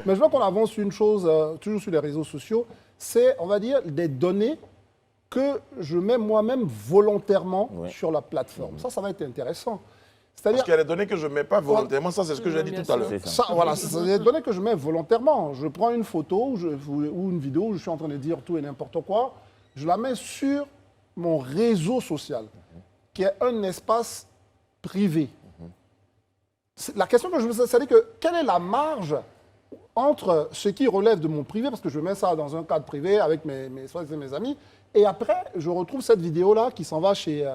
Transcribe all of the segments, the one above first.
Mais je vois qu'on avance sur une chose, toujours sur les réseaux sociaux, c'est, on va dire, des données que je mets moi-même volontairement sur la plateforme. Ça va être intéressant. Parce qu'il y a des données que je ne mets pas volontairement, ça c'est ce que j'ai dit tout à l'heure. Voilà, c'est des données que je mets volontairement. Je prends une photo ou une vidéo où je suis en train de dire tout et n'importe quoi, je la mets sur mon réseau social, qui est un espace privé. La question que je me pose, c'est que quelle est la marge entre ce qui relève de mon privé, parce que je mets ça dans un cadre privé avec mes amis, et après, je retrouve cette vidéo-là qui s'en va chez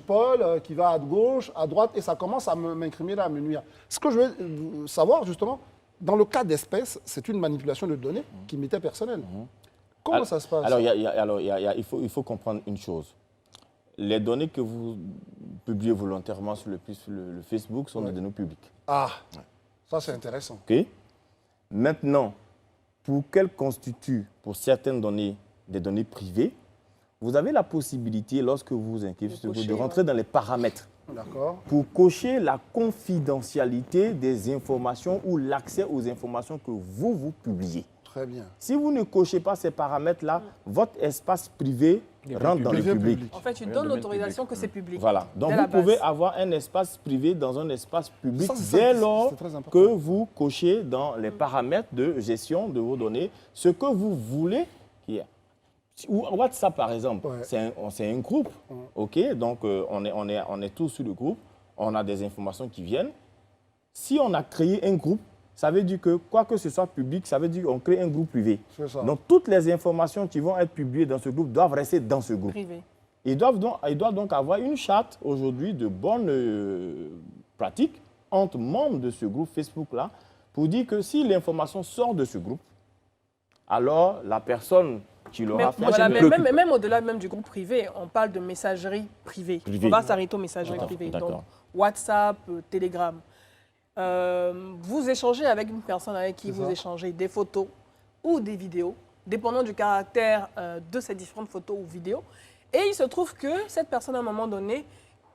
Paul, qui va à gauche, à droite, et ça commence à m'incriminer, à me nuire. Ce que je veux savoir, justement, dans le cas d'espèces, c'est une manipulation de données qui m'était personnelle. Comment ça se passe? Alors, il faut comprendre une chose. Les données que vous publiez volontairement sur le Facebook sont des données publiques. Ah, ça c'est intéressant. OK. Maintenant, pour qu'elles constituent, pour certaines données, des données privées, vous avez la possibilité, lorsque vous vous inscrivez, de rentrer dans les paramètres pour cocher la confidentialité des informations ou l'accès aux informations que vous publiez. Très bien. Si vous ne cochez pas ces paramètres-là, votre espace privé rentre dans le public. En fait, tu donnes l'autorisation que c'est public. Voilà. Donc, vous pouvez avoir un espace privé dans un espace public dès lors que vous cochez dans les paramètres de gestion de vos données ce que vous voulez qu'il y ait. WhatsApp, par exemple, c'est un groupe. OK, donc on est tous sur le groupe. On a des informations qui viennent. Si on a créé un groupe, ça veut dire que quoi que ce soit public, ça veut dire qu'on crée un groupe privé. Donc, toutes les informations qui vont être publiées dans ce groupe doivent rester dans ce groupe. Privé. Ils doivent donc avoir une charte aujourd'hui de bonnes pratiques entre membres de ce groupe Facebook-là pour dire que si l'information sort de ce groupe, alors la personne qui l'aura fait... Voilà, même au-delà même du groupe privé, on parle de messagerie privée. On va s'arrêter aux messageries privées. Donc, WhatsApp, Telegram. Vous échangez avec une personne avec qui vous échangez des photos ou des vidéos, dépendant du caractère de ces différentes photos ou vidéos. Et il se trouve que cette personne, à un moment donné,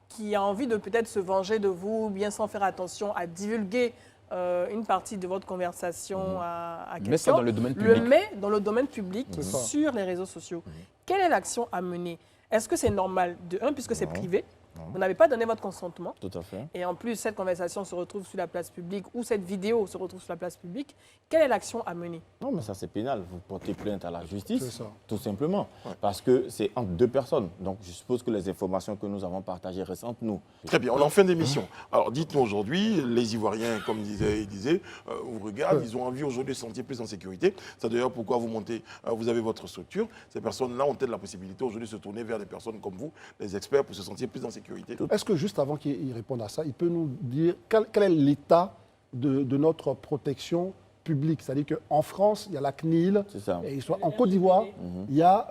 qui a envie de peut-être se venger de vous, bien sans faire attention à divulguer une partie de votre conversation à quelqu'un, le met dans le domaine public sur les réseaux sociaux. Quelle est l'action à mener? Est-ce que c'est normal, de un, puisque c'est privé? Vous n'avez pas donné votre consentement. Tout à fait. Et en plus, cette conversation se retrouve sur la place publique ou cette vidéo se retrouve sur la place publique. Quelle est l'action à mener? Non, mais ça, c'est pénal. Vous portez plainte à la justice, tout simplement. Parce que c'est entre deux personnes. Donc, je suppose que les informations que nous avons partagées récentes, nous... Très bien, on est en fin d'émission. Alors, dites-nous aujourd'hui, les Ivoiriens, comme il disait, vous regardent, ils ont envie aujourd'hui de se sentir plus en sécurité. C'est d'ailleurs pourquoi vous montez, vous avez votre structure. Ces personnes-là ont-elles la possibilité aujourd'hui de se tourner vers des personnes comme vous, les experts, pour se sentir plus en sécurité? Est-ce que juste avant qu'il réponde à ça, il peut nous dire quel est l'état de notre protection publique? C'est-à-dire qu'en France, il y a la CNIL, et en Côte d'Ivoire, il y a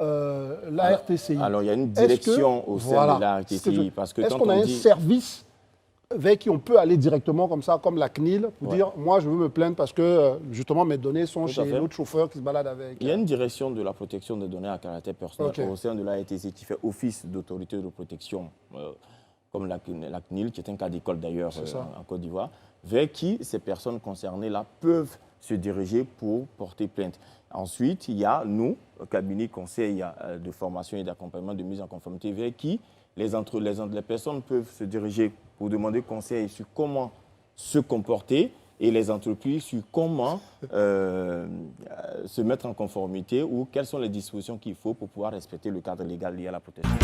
la RTCI. Alors, il y a une direction au sein de la RTCI. Est-ce qu'on a un service vers qui on peut aller directement comme ça, comme la CNIL, pour dire, moi, je veux me plaindre parce que, justement, mes données sont chez l'autre chauffeur qui se balade avec... Il y a une direction de la protection des données à caractère personnel au sein de la RTCI qui fait office d'autorité de protection, comme la CNIL, qui est un cas d'école d'ailleurs en Côte d'Ivoire, vers qui ces personnes concernées-là peuvent se diriger pour porter plainte. Ensuite, il y a nous, cabinet conseil de formation et d'accompagnement de mise en conformité, vers qui les personnes peuvent se diriger pour demander conseil sur comment se comporter et les entreprises sur comment se mettre en conformité ou quelles sont les dispositions qu'il faut pour pouvoir respecter le cadre légal lié à la protection.